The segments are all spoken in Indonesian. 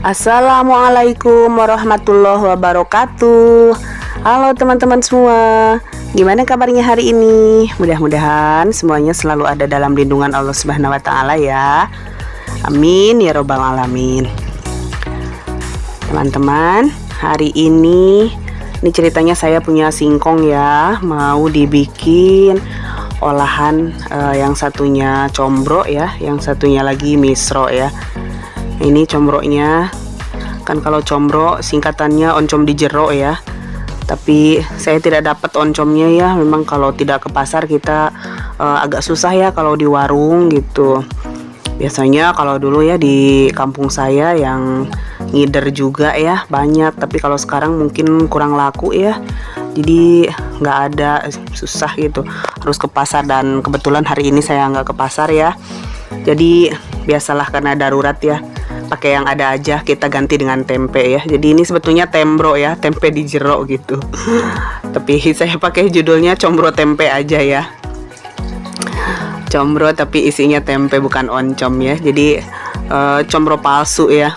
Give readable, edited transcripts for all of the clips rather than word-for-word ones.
Assalamualaikum warahmatullahi wabarakatuh. Halo teman-teman semua, gimana kabarnya hari ini? Mudah-mudahan semuanya selalu ada dalam lindungan Allah Subhanahu wa Ta'ala ya. Amin ya robbal alamin. Teman-teman, hari ini ceritanya saya punya singkong ya, mau dibikin olahan, yang satunya combro ya, yang satunya lagi misro ya. Ini combroknya, kan kalau combro singkatannya oncom di jero ya, tapi saya tidak dapat oncomnya ya. Memang kalau tidak ke pasar kita agak susah ya kalau di warung gitu. Biasanya kalau dulu ya di kampung saya yang ngider juga ya banyak, tapi kalau sekarang mungkin kurang laku ya, jadi nggak ada, susah gitu, harus ke pasar. Dan kebetulan hari ini saya nggak ke pasar ya, jadi biasalah karena darurat ya, pakai yang ada aja, kita ganti dengan tempe ya. Jadi ini sebetulnya tembro ya, tempe di jero gitu. Tapi saya pakai judulnya combro tempe aja ya. Combro tapi isinya tempe bukan oncom ya. Jadi combro palsu ya.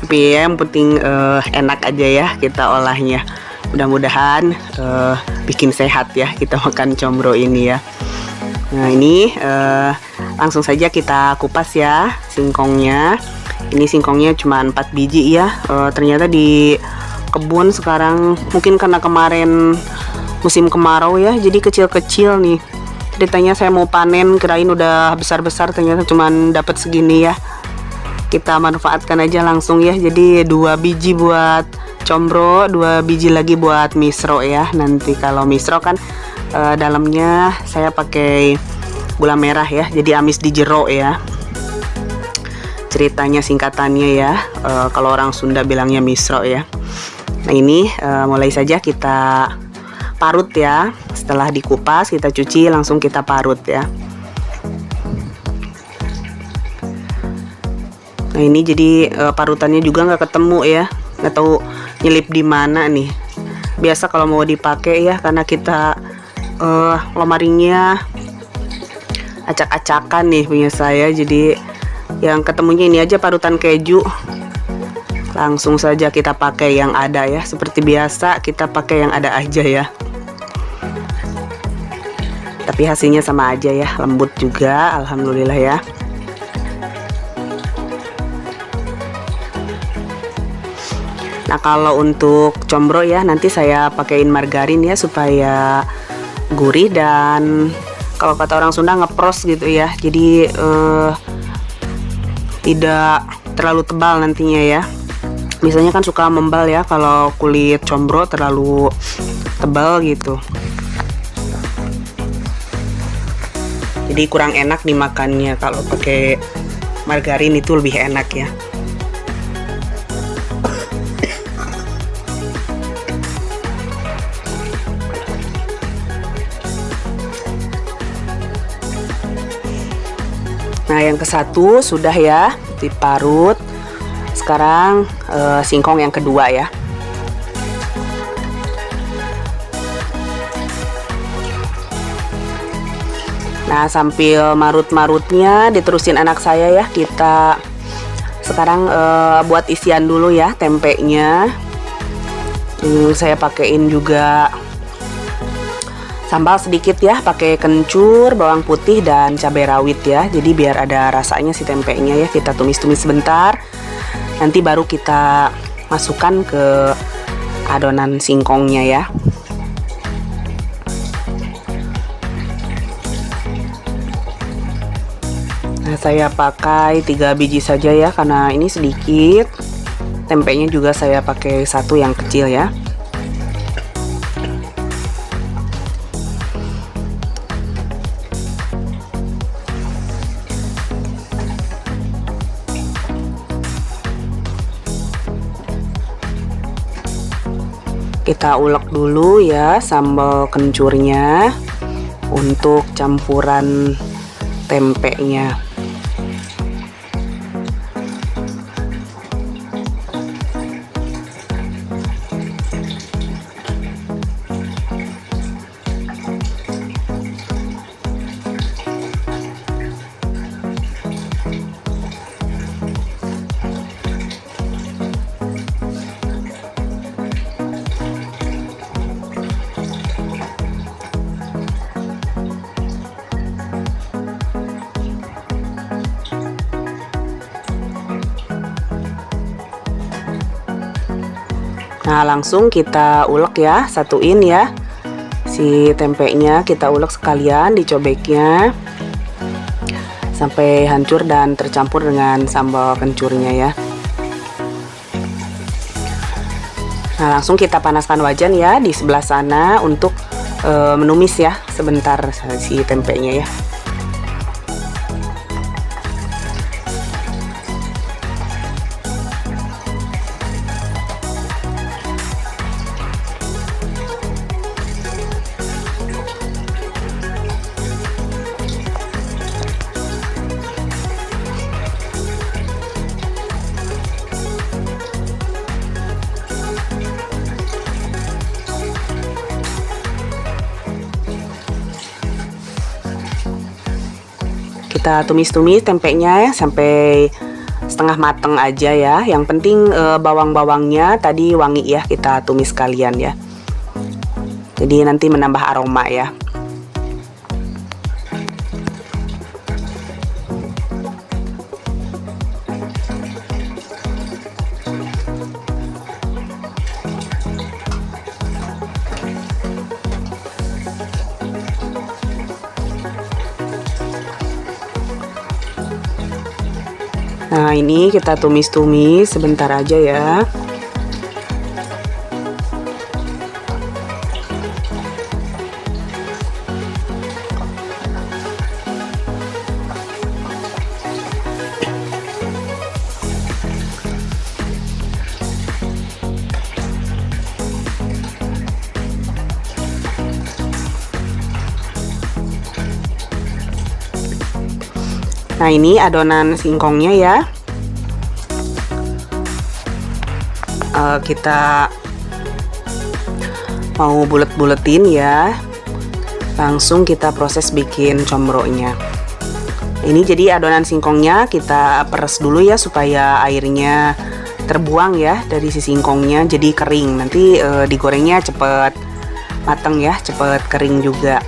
Tapi ya, yang penting enak aja ya kita olahnya. Mudah-mudahan bikin sehat ya kita makan combro ini ya. Nah ini langsung saja kita kupas ya singkongnya. Ini singkongnya cuma 4 biji ya. Ternyata di kebun sekarang mungkin karena kemarin musim kemarau ya, jadi kecil-kecil nih. Ceritanya saya mau panen, kirain udah besar-besar, ternyata cuma dapat segini ya. Kita manfaatkan aja langsung ya. Jadi 2 biji buat combro, 2 biji lagi buat misro ya. Nanti kalau misro kan dalamnya saya pakai gula merah ya, jadi amis di jero ya. Ceritanya singkatannya ya, kalau orang Sunda bilangnya misro ya. Nah ini mulai saja kita parut ya. Setelah dikupas kita cuci, langsung kita parut ya. Nah ini jadi parutannya juga nggak ketemu ya, nggak tahu nyelip di mana nih. Biasa kalau mau dipakai ya, karena kita lemarinya acak-acakan nih punya saya, jadi yang ketemunya ini aja parutan keju. Langsung saja kita pakai yang ada ya, seperti biasa kita pakai yang ada aja ya. Tapi hasilnya sama aja ya, lembut juga, alhamdulillah ya. Nah kalau untuk combro ya, nanti saya pakaiin margarin ya supaya gurih dan kalau kata orang Sunda ngepros gitu ya. Jadi tidak terlalu tebal nantinya ya. Biasanya kan suka membal ya kalau kulit combro terlalu tebal gitu. Jadi kurang enak dimakannya. Kalau pakai margarin itu lebih enak ya. Nah yang ke satu sudah ya diparut. Sekarang singkong yang kedua ya. Nah sambil marut-marutnya diterusin anak saya ya. Kita sekarang buat isian dulu ya tempenya. Saya pakein juga sambal sedikit ya, pakai kencur, bawang putih dan cabai rawit ya. Jadi biar ada rasanya si tempenya ya. Kita tumis-tumis sebentar. Nanti baru kita masukkan ke adonan singkongnya ya. Nah, saya pakai 3 biji saja ya, karena ini sedikit. Tempenya juga saya pakai 1 yang kecil ya. Kita ulek dulu ya sambal kencurnya untuk campuran tempenya. Nah, langsung kita ulek ya, satuin ya. Si tempenya kita ulek sekalian di cobeknya sampai hancur dan tercampur dengan sambal kencurnya ya. Nah, langsung kita panaskan wajan ya di sebelah sana untuk menumis ya sebentar si tempenya ya. Kita tumis-tumis tempenya ya sampai setengah mateng aja ya. Yang penting bawang-bawangnya tadi wangi ya, kita tumis sekalian ya. Jadi nanti menambah aroma ya. Nah, ini kita tumis-tumis sebentar aja ya. Nah, ini adonan singkongnya ya. Kita mau bulet-buletin ya. Langsung kita proses bikin combroknya. Ini jadi adonan singkongnya kita peres dulu ya supaya airnya terbuang ya dari si singkongnya, jadi kering. Nanti digorengnya cepet mateng ya, cepet kering juga.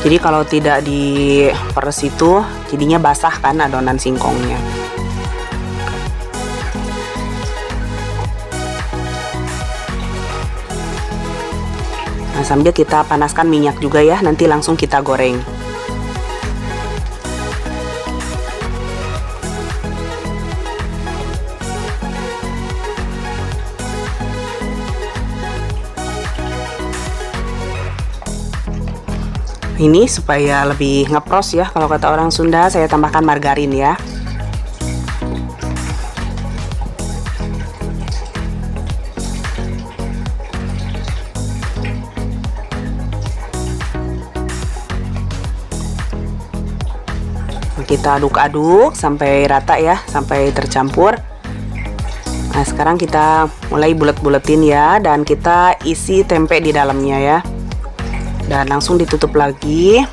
Jadi kalau tidak diperes itu jadinya basah kan adonan singkongnya. Nah, sambil kita panaskan minyak juga ya, nanti langsung kita goreng. Ini supaya lebih ngepros ya, kalau kata orang Sunda saya tambahkan margarin ya. Kita aduk-aduk sampai rata ya, sampai tercampur. Nah, sekarang kita mulai bulet-buletin ya, dan kita isi tempe di dalamnya ya. Dan langsung ditutup lagi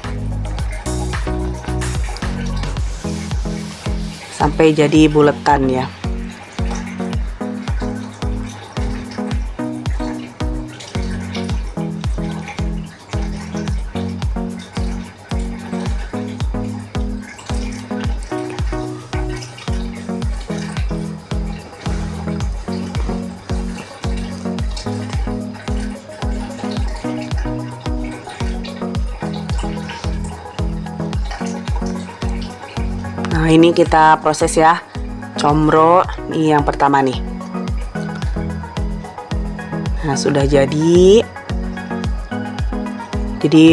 sampai jadi buletan ya. Nah, ini kita proses ya combro ini yang pertama nih. Nah, sudah jadi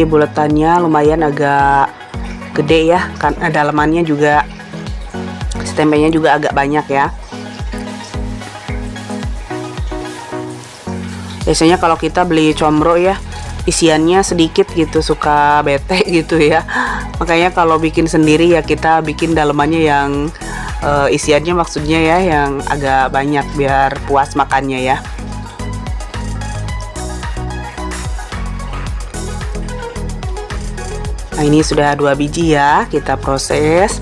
buletannya lumayan agak gede ya, kan dalamannya juga tempenya juga agak banyak ya. Biasanya kalau kita beli combro ya isiannya sedikit gitu, suka bete gitu ya. Makanya kalau bikin sendiri ya kita bikin dalamannya yang isiannya maksudnya ya yang agak banyak biar puas makannya ya. Nah, ini sudah 2 biji ya, kita proses.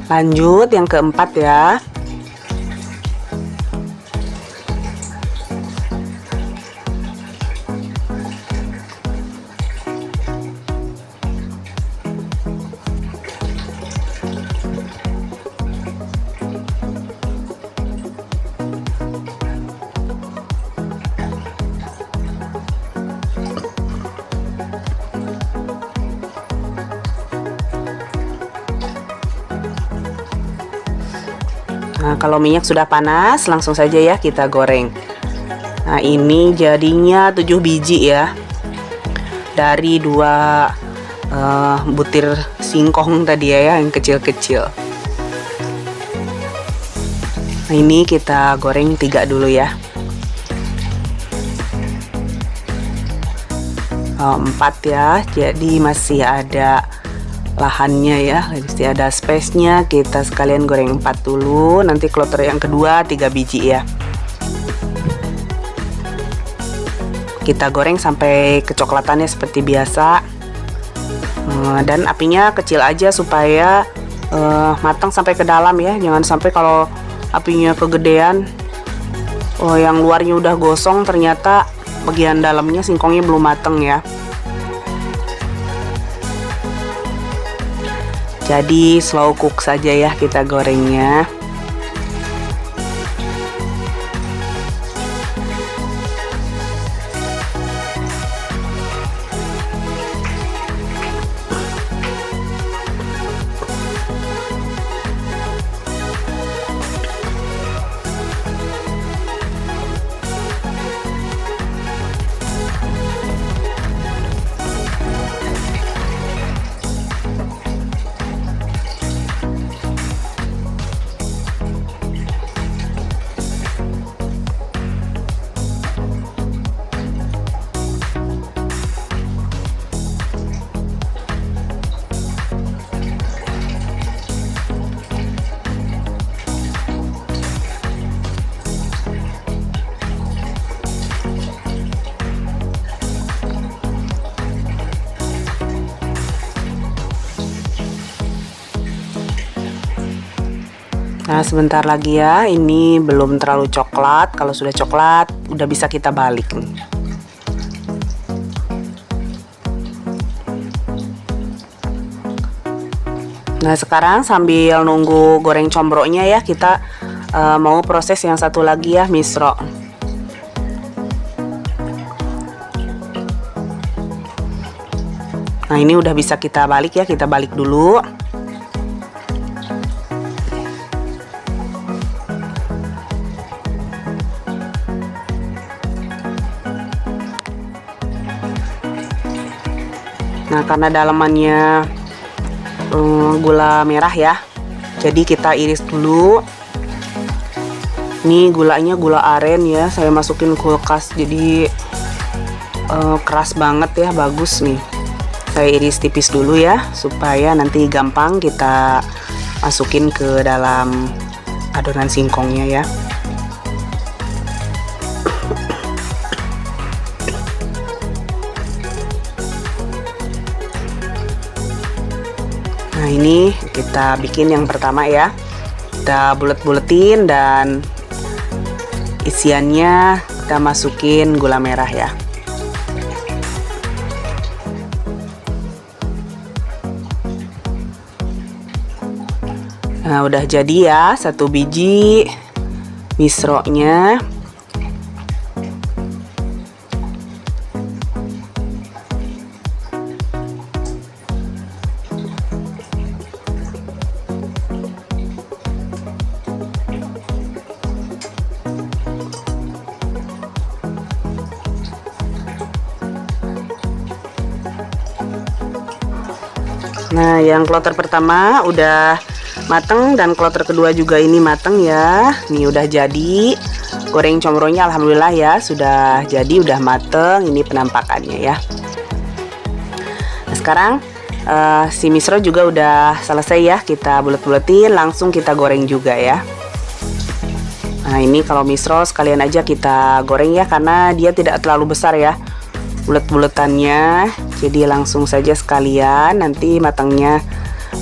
Lanjut yang keempat ya. Nah, kalau minyak sudah panas, langsung saja ya kita goreng. Nah, ini jadinya 7 biji ya. Dari 2 butir singkong tadi ya, yang kecil-kecil. Nah, ini kita goreng 3 dulu ya. 4 ya, jadi masih ada lahannya ya, masih ada space-nya. Kita sekalian goreng 4 dulu, nanti kloter yang kedua 3 biji ya. Kita goreng sampai kecoklatannya seperti biasa, dan apinya kecil aja supaya matang sampai ke dalam ya. Jangan sampai kalau apinya kegedean, yang luarnya udah gosong, ternyata bagian dalamnya singkongnya belum matang ya. Jadi slow cook saja ya kita gorengnya. Nah, sebentar lagi ya, ini belum terlalu coklat. Kalau sudah coklat, udah bisa kita balik. Nah, sekarang sambil nunggu goreng combroknya ya, kita mau proses yang satu lagi ya, misro. Nah, ini udah bisa kita balik ya, kita balik dulu. Nah, karena dalamannya gula merah ya, jadi kita iris dulu. Ini gulanya gula aren ya, saya masukin kulkas, jadi keras banget ya, bagus nih. Saya iris tipis dulu ya, supaya nanti gampang kita masukin ke dalam adonan singkongnya ya. Nah, ini kita bikin yang pertama ya. Kita bulet-buletin dan isiannya kita masukin gula merah ya. Nah, udah jadi ya 1 biji misronya. Nah, yang kloter pertama udah mateng dan kloter kedua juga ini mateng ya. Nih udah jadi. Goreng comronya alhamdulillah ya, sudah jadi, udah mateng. Ini penampakannya ya. Nah, sekarang si misro juga udah selesai ya. Kita bulet-buletin, langsung kita goreng juga ya. Nah, ini kalau misro sekalian aja kita goreng ya, karena dia tidak terlalu besar ya bulet-buletannya. Jadi langsung saja sekalian, nanti matangnya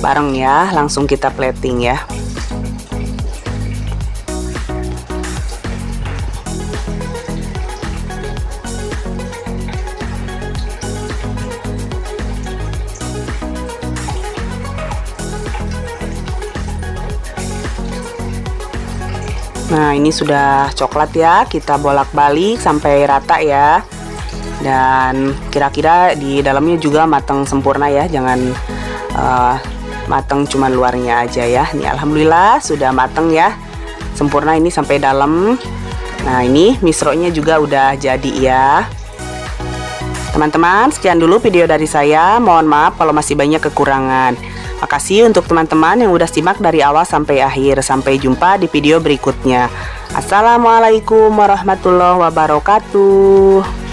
bareng ya. Langsung kita plating ya. Nah, ini sudah coklat ya, kita bolak-balik sampai rata ya. Dan kira-kira di dalamnya juga matang sempurna ya, jangan matang cuma luarnya aja ya. Ini alhamdulillah sudah matang ya, sempurna ini sampai dalam. Nah, ini misronya juga udah jadi ya. Teman-teman, sekian dulu video dari saya. Mohon maaf kalau masih banyak kekurangan. Makasih untuk teman-teman yang udah simak dari awal sampai akhir. Sampai jumpa di video berikutnya. Assalamualaikum warahmatullahi wabarakatuh.